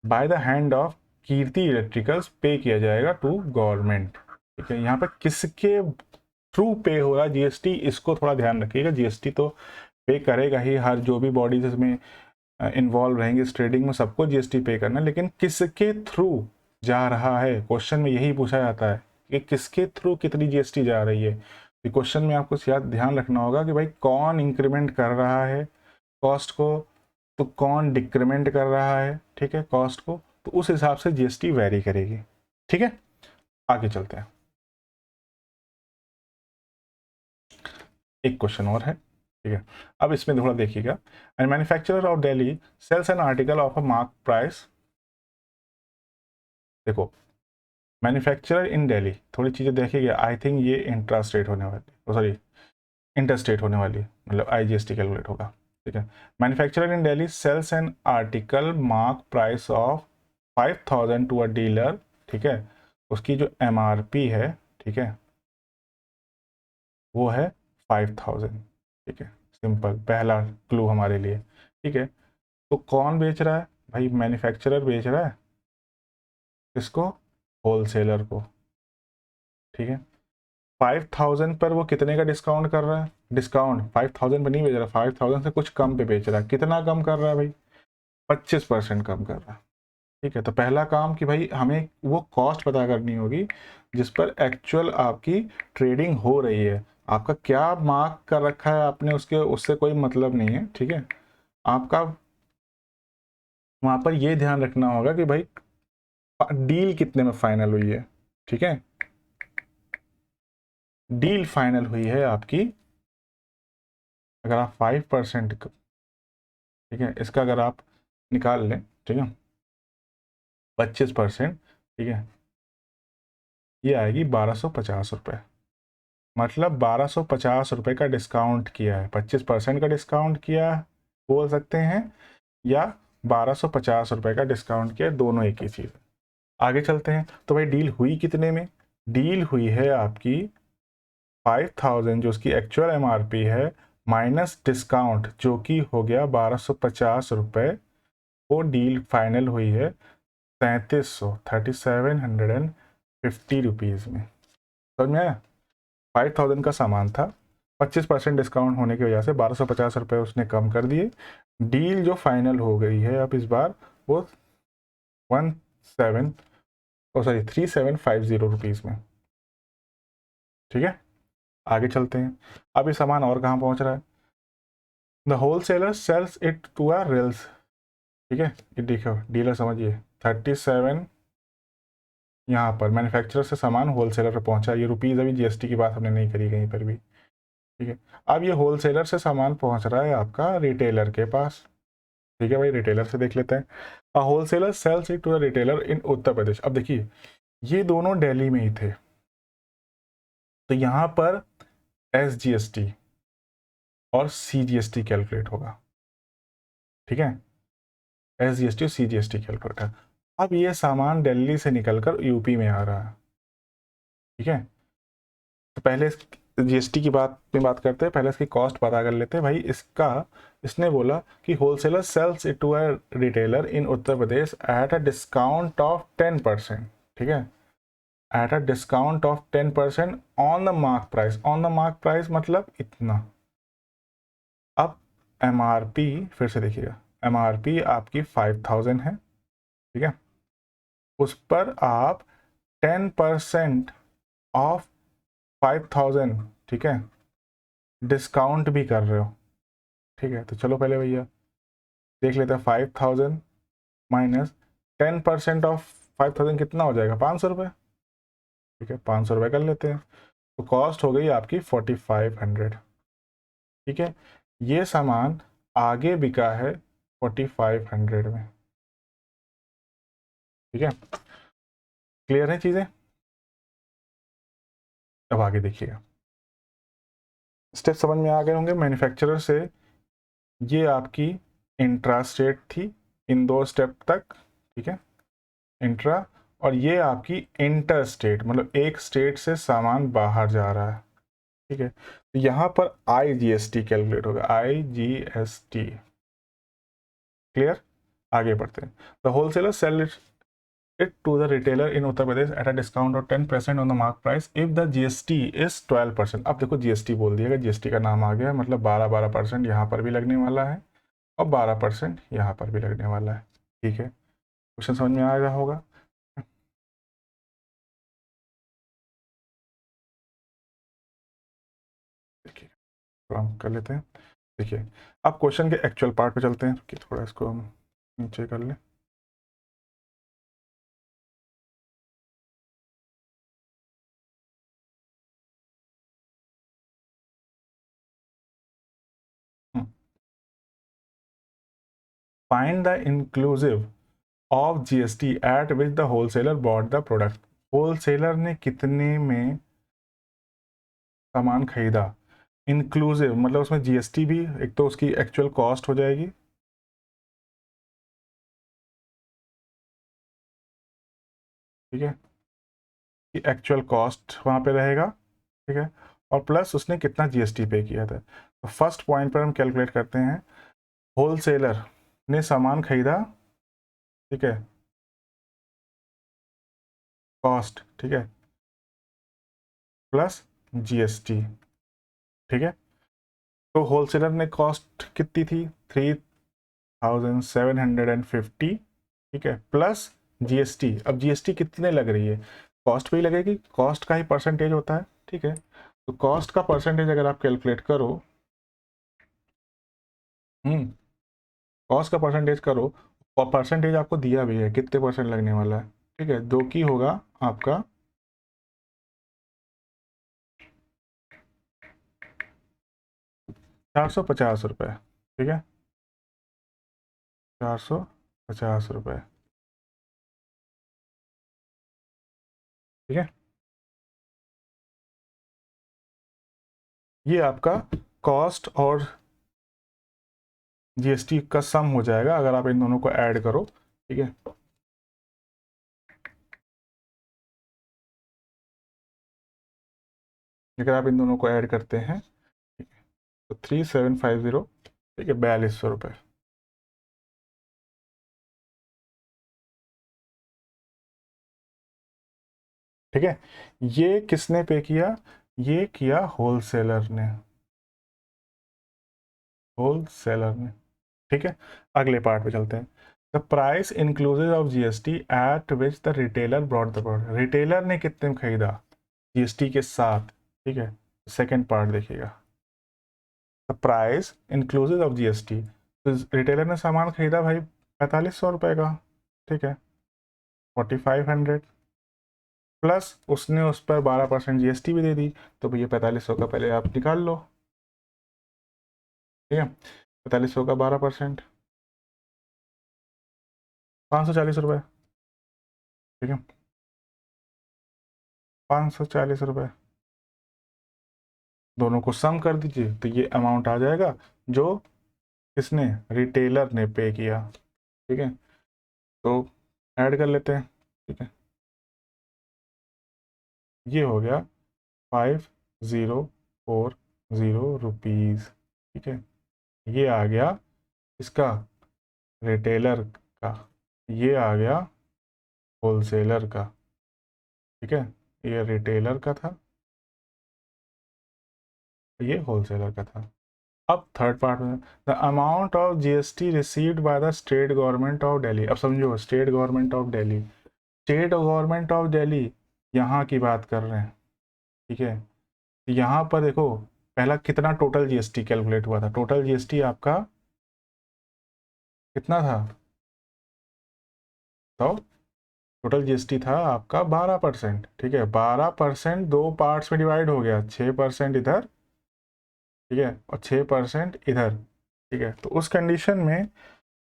bye the hand of Kirti electricals पे किया जाएगा टू गवर्नमेंट। ठीक है, यहाँ पर किसके थ्रू पे हो रहा है जीएसटी, इसको थोड़ा ध्यान रखिएगा। जीएसटी तो पे करेगा ही, हर जो भी बॉडीज इसमें इन्वॉल्व रहेंगे इस ट्रेडिंग में, सबको जीएसटी पे करना, लेकिन किसके थ्रू जा रहा है, क्वेश्चन में यही पूछा जाता है कि किसके थ्रू कितनी जीएसटी जा रही है। तो क्वेश्चन में आपको याद ध्यान रखना होगा कि भाई कौन इंक्रीमेंट कर रहा है कॉस्ट को, तो कौन डिक्रीमेंट कर रहा है, ठीक है, कॉस्ट को, तो उस हिसाब से जीएसटी वेरी करेगी। ठीक है, आगे चलते हैं। एक क्वेश्चन और है, ठीक है, अब इसमें थोड़ा देखिएगा। And manufacturer of Delhi sells an article of a mark price. देखो, मैन्युफैक्चरर इन दिल्ली, थोड़ी चीज़ें देखिएगा, आई थिंक ये इंट्रा स्टेट होने वाली, सॉरी इंटर स्टेट होने वाली, मतलब IGST कैलकुलेट होगा। ठीक है, manufacturer in Delhi sells an article mark price of 5,000 to a dealer. ठीक है, उसकी जो MRP है, ठीक है, वो है 5,000। ठीक है, सिंपल पहला क्लू हमारे लिए। ठीक है, तो कौन बेच रहा है भाई, मैन्युफैक्चरर बेच रहा है, किसको, होलसेलर को। ठीक है, 5,000 पर वो कितने का डिस्काउंट कर रहा है, डिस्काउंट 5,000 पर नहीं बेच रहा, 5,000 से कुछ कम पे बेच रहा है। कितना कम कर रहा है भाई, 25% कम कर रहा है। ठीक है, तो पहला काम कि भाई हमें वो कॉस्ट पता करनी होगी जिस पर एक्चुअल आपकी ट्रेडिंग हो रही है। आपका क्या मार्क कर रखा है आपने, उसके उससे कोई मतलब नहीं है। ठीक है, आपका वहाँ पर ये ध्यान रखना होगा कि भाई डील कितने में फाइनल हुई है। ठीक है, डील फाइनल हुई है आपकी, अगर आप 5%, ठीक है, इसका अगर आप निकाल लें, ठीक है, 25%, ठीक है, ये आएगी 1,250 रुपये। मतलब 1,250 रुपये का डिस्काउंट किया है, 25% का डिस्काउंट किया बोल सकते हैं, या 1,250 रुपये का डिस्काउंट किया, दोनों एक ही चीज़ है। आगे चलते हैं, तो भाई डील हुई कितने में, डील हुई है आपकी 5,000 जो उसकी एक्चुअल MRP है, माइनस डिस्काउंट जो कि हो गया 1,250 रुपये। वो डील फाइनल हुई है 3,750 रुपीज़ में। समझ में आया, 5,000 का सामान था, 25% डिस्काउंट होने की वजह से 1,250 रुपये उसने कम कर दिए। डील जो फाइनल हो गई है अब इस बार वो 3,750 रुपीज़ में। ठीक है, आगे चलते हैं। अब ये सामान और कहाँ पहुँच रहा है, the wholesaler sells it to retailers. ठीक है, ये देखो डीलर समझिए, 37 यहाँ पर मैन्युफैक्चरर से सामान होलसेलर पर पहुँचा। ये रुपीज़ अभी GST की बात हमने नहीं करी कहीं पर भी। ठीक है, अब ये होलसेलर से सामान पहुँच रहा है आपका रिटेलर के पास। ठीक है भाई, रिटेलर से देख लेते हैं। A wholesaler sells it to a retailer in Uttar Pradesh. अब देखिए ये दोनों दिल्ली में ही थे, तो यहाँ पर SGST और CGST कैलकुलेट होगा। ठीक है, SGST और CGST कैलकुलेट है। अब ये सामान दिल्ली से निकलकर यूपी में आ रहा है। ठीक है, तो पहले जीएसटी की बात करते हैं, पहले इसकी कॉस्ट पता कर लेते हैं भाई। इसने बोला कि wholesaler sells it to a retailer in Uttar Pradesh at a discount of 10%, ठीक है, at a discount of 10% on the mark price. On the mark price मतलब इतना। अब एमआरपी फिर से देखिएगा, एमआरपी आपकी 5000 है, ठीक है, उस पर आप 10% ऑफ 5000, ठीक है, डिस्काउंट भी कर रहे हो, ठीक है। तो चलो पहले भैया देख लेते हैं, 5000 माइनस 10% ऑफ 5000 कितना हो जाएगा, 500 रुपये, ठीक है, 500 रुपये कर लेते हैं। तो कॉस्ट हो गई आपकी 4500, ठीक है। ये सामान आगे बिका है 4500 में, ठीक है। क्लियर है चीज़ें? अब आगे देखिएगा, स्टेप समझ में आ गए होंगे। मैन्युफैक्चरर से ये आपकी इंट्रा स्टेट थी, इन 2 स्टेप तक, ठीक है, इंट्रा। और ये आपकी इंटर स्टेट, मतलब एक स्टेट से सामान बाहर जा रहा है, ठीक है। तो यहाँ पर IGST कैलकुलेट होगा, IGST। क्लियर? आगे बढ़ते हैं। The wholesaler sell it to the retailer in Uttar Pradesh at a discount of 10% on the mark price if the GST is 12%। अब देखो GST बोल दिएगा, GST का नाम आ गया, मतलब 12% यहाँ पर भी लगने वाला है और 12% यहाँ पर भी लगने वाला है, ठीक है। क्वेश्चन समझ में आ रहा होगा? देखिए, तो हम कर लेते हैं। देखिए, अब क्वेश्चन के एक्चुअल पार्ट पे चलते हैं कि थोड़ा इसको हम नीचे कर लें। Find the inclusive of GST eight which the wholesaler bought the product. Wholesaler ने कितने में सामान खरीदा, इंक्लूसिव मतलब उसमें GST भी, एक तो उसकी एक्चुअल कॉस्ट हो जाएगी, ठीक है, कि एक्चुअल कॉस्ट वहाँ पे रहेगा, ठीक है, और प्लस उसने कितना GST पे किया था। तो फर्स्ट पॉइंट पर हम कैलकुलेट करते हैं, होलसेलर ने सामान खरीदा, ठीक है, कॉस्ट, ठीक है, प्लस GST, ठीक है। तो होलसेलर ने कॉस्ट कितनी थी, 3750, ठीक है, प्लस GST। अब GST कितने लग रही है, कॉस्ट पे ही लगेगी, कॉस्ट का ही परसेंटेज होता है, ठीक है। तो कॉस्ट का परसेंटेज अगर आप कैलकुलेट करो, कॉस्ट का परसेंटेज करो, और परसेंटेज आपको दिया भी है कितने परसेंट लगने वाला है, ठीक है, दो की होगा आपका 450 रुपये, ठीक है, 450 रुपये, ठीक है। ये आपका कॉस्ट और GST का सम हो जाएगा अगर आप इन दोनों को ऐड करो, ठीक है। अगर आप इन दोनों को ऐड करते हैं, ठीक है, तो 3750, ठीक है, 4200 रुपये, ठीक है। ये किसने पे किया, ये किया होलसेलर ने, होलसेलर ने, ठीक है। अगले पार्ट पे चलते हैं। The price inclusive of GST eight which the retailer brought the product. Retailer ने कितने में खरीदा, GST के साथ, ठीक है। सेकेंड पार्ट देखिएगा, the price inclusive of GST। तो रिटेलर ने सामान खरीदा भाई 4500 रुपये का, ठीक है, 4500, प्लस उसने उस पर 12% GST भी दे दी। तो भैया 4500 का पहले आप निकाल लो, ठीक है, 4500 का 12%, 540 रुपये, ठीक है, 540 रुपये, दोनों को सम कर दीजिए तो ये अमाउंट आ जाएगा जो किसने, रिटेलर ने पे किया, ठीक है। तो ऐड कर लेते हैं, ठीक है, ये हो गया 50, ₹440, ठीक है। ये आ गया इसका रिटेलर का, ये आ गया होलसेलर का, ठीक है। ये रिटेलर का था, ये होलसेलर का था। अब थर्ड पार्ट में the amount of GST received by the state government of Delhi. अब समझो, state government of Delhi, state government of Delhi यहाँ की बात कर रहे हैं, ठीक है। यहाँ पर देखो पहला कितना टोटल जीएसटी कैलकुलेट हुआ था, टोटल जीएसटी आपका कितना था, तो टोटल जीएसटी था आपका 12%, ठीक है। 12% दो पार्ट्स में डिवाइड हो गया, 6% इधर, ठीक है, और 6% इधर, ठीक है। तो उस कंडीशन में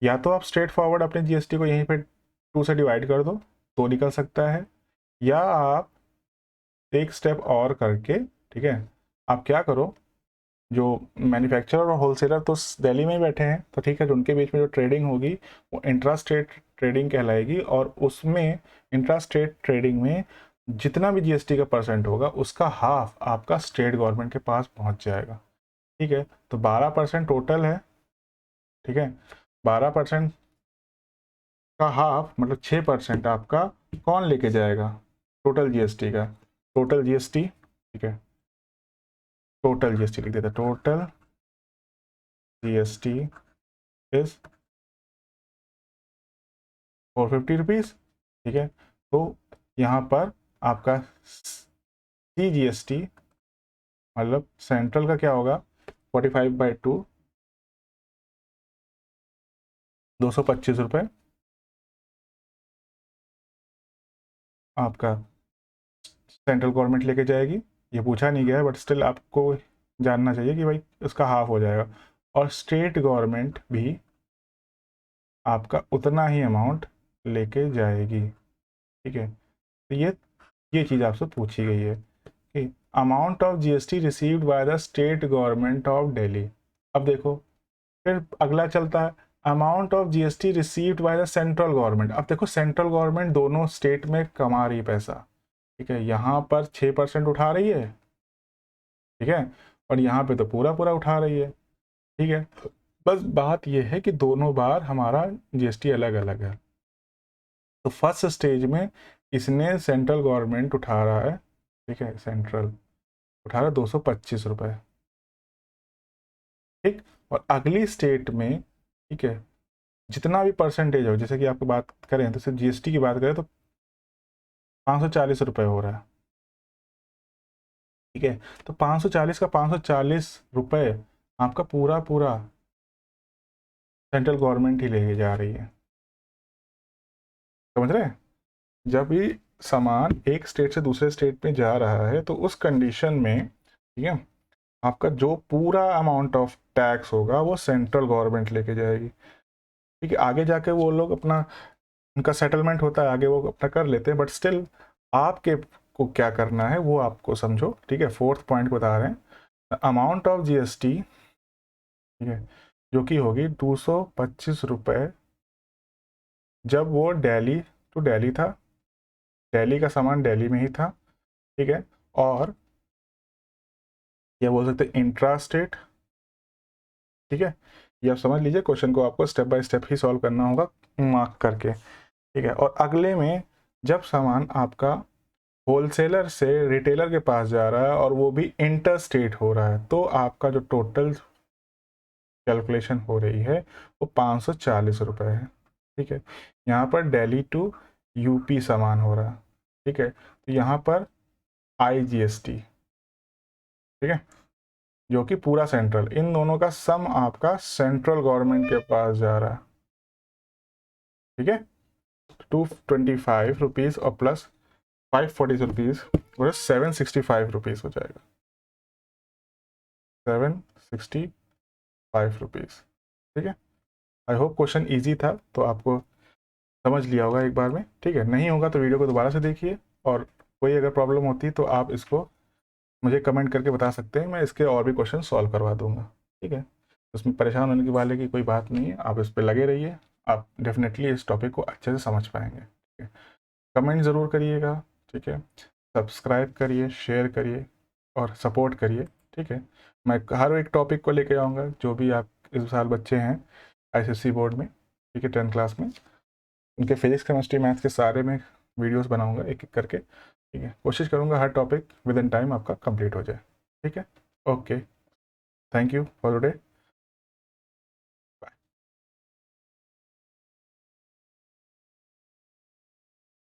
या तो आप स्ट्रेट फॉरवर्ड अपने जीएसटी को यहीं पे 2 से डिवाइड कर दो तो निकल सकता है, या आप एक स्टेप और करके, ठीक है, आप क्या करो, जो मैन्युफैक्चरर और होलसेलर तो दिल्ली में ही बैठे हैं, तो ठीक है, जो उनके बीच में जो ट्रेडिंग होगी वो इंट्रा स्टेट ट्रेडिंग कहलाएगी, और उसमें इंट्रा स्टेट ट्रेडिंग में जितना भी जीएसटी का परसेंट होगा उसका हाफ आपका स्टेट गवर्नमेंट के पास पहुंच जाएगा, ठीक है। तो 12% टोटल है, ठीक है। 12% का हाफ मतलब 6% आपका कौन लेके जाएगा, टोटल जीएसटी का, टोटल जीएसटी, ठीक है, टोटल जीएसटी लिख देता, टोटल जीएसटी इज ₹450, ठीक है। तो यहाँ पर आपका CGST मतलब सेंट्रल का क्या होगा, 45/2, ₹225 आपका सेंट्रल गवर्नमेंट लेके जाएगी। ये पूछा नहीं गया है बट स्टिल आपको जानना चाहिए कि भाई उसका हाफ हो जाएगा, और स्टेट गवर्नमेंट भी आपका उतना ही अमाउंट लेके जाएगी, ठीक है। तो ये चीज़ आपसे पूछी गई है कि amount of GST received by the state government of Delhi. अब देखो फिर अगला चलता है amount of GST received by the central government. अब देखो सेंट्रल गवर्नमेंट दोनों स्टेट में कमा रही पैसा, ठीक है। यहाँ पर 6% उठा रही है, ठीक है, और यहाँ पे तो पूरा पूरा उठा रही है, ठीक है। बस बात यह है कि दोनों बार हमारा जीएसटी अलग अलग है। तो फर्स्ट स्टेज में इसने सेंट्रल गवर्नमेंट उठा रहा है, ठीक है, सेंट्रल उठा रहा है ₹225, ठीक। और अगली स्टेट में, ठीक है, जितना भी परसेंटेज हो, जैसे कि आपको बात करें तो सिर्फ जीएसटी की बात करें तो ₹540 हो रहा है, ठीक है। तो 540 का ₹540 आपका पूरा पूरा सेंट्रल गवर्नमेंट ही लेके जा रही है, समझ रहे हैं। जब भी सामान एक स्टेट से दूसरे स्टेट में जा रहा है तो उस कंडीशन में, ठीक है, आपका जो पूरा अमाउंट ऑफ टैक्स होगा वो सेंट्रल गवर्नमेंट लेके जाएगी, ठीक है। आगे जाके वो लोग अपना, उनका सेटलमेंट होता है, आगे वो अपना कर लेते हैं, बट स्टिल आपके को क्या करना है वो आपको समझो, ठीक है। फोर्थ पॉइंट बता रहे हैं अमाउंट ऑफ जीएसटी, ठीक है, जो कि होगी ₹225, जब वो दिल्ली टू दिल्ली था, दिल्ली का सामान दिल्ली में ही था, ठीक है। और ये बोल सकते इंट्रा स्टेट, ठीक है। ये आप समझ लीजिए, क्वेश्चन को आपको step by step he solve करना होगा मार्क करके, ठीक है। और अगले में जब सामान आपका होलसेलर से रिटेलर के पास जा रहा है और वो भी इंटर स्टेट हो रहा है, तो आपका जो टोटल कैलकुलेशन हो रही है वो ₹540 है, ठीक है। यहाँ पर दिल्ली टू यूपी सामान हो रहा है, ठीक है। तो यहाँ पर IGST, ठीक है, जो कि पूरा सेंट्रल, इन दोनों का सम आपका सेंट्रल गवर्नमेंट के पास जा रहा है, ठीक है। ₹225 और प्लस ₹540 और ₹765 हो जाएगा, ₹765, ठीक है। आई होप क्वेश्चन इजी था तो आपको समझ लिया होगा एक बार में, ठीक है। नहीं होगा तो वीडियो को दोबारा से देखिए, और कोई अगर प्रॉब्लम होती तो आप इसको मुझे कमेंट करके बता सकते हैं, मैं इसके और भी क्वेश्चन सॉल्व करवा दूंगा, ठीक है। उसमें परेशान होने की वाले की कोई बात नहीं है, आप इस पर लगे रहिए, आप डेफिनेटली इस टॉपिक को अच्छे से समझ पाएंगे, ठीक है। कमेंट ज़रूर करिएगा, ठीक है, सब्सक्राइब करिए, शेयर करिए और सपोर्ट करिए, ठीक है। मैं हर एक टॉपिक को लेके आऊँगा, जो भी आप इस साल बच्चे हैं आईसीएसई बोर्ड में, ठीक है, 10th क्लास में, उनके फिजिक्स केमिस्ट्री मैथ्स के सारे में वीडियोस बनाऊंगा एक एक करके, ठीक है। कोशिश करूंगा हर टॉपिक विद इन टाइम आपका कंप्लीट हो जाए, ठीक है। Okay, thank you for today.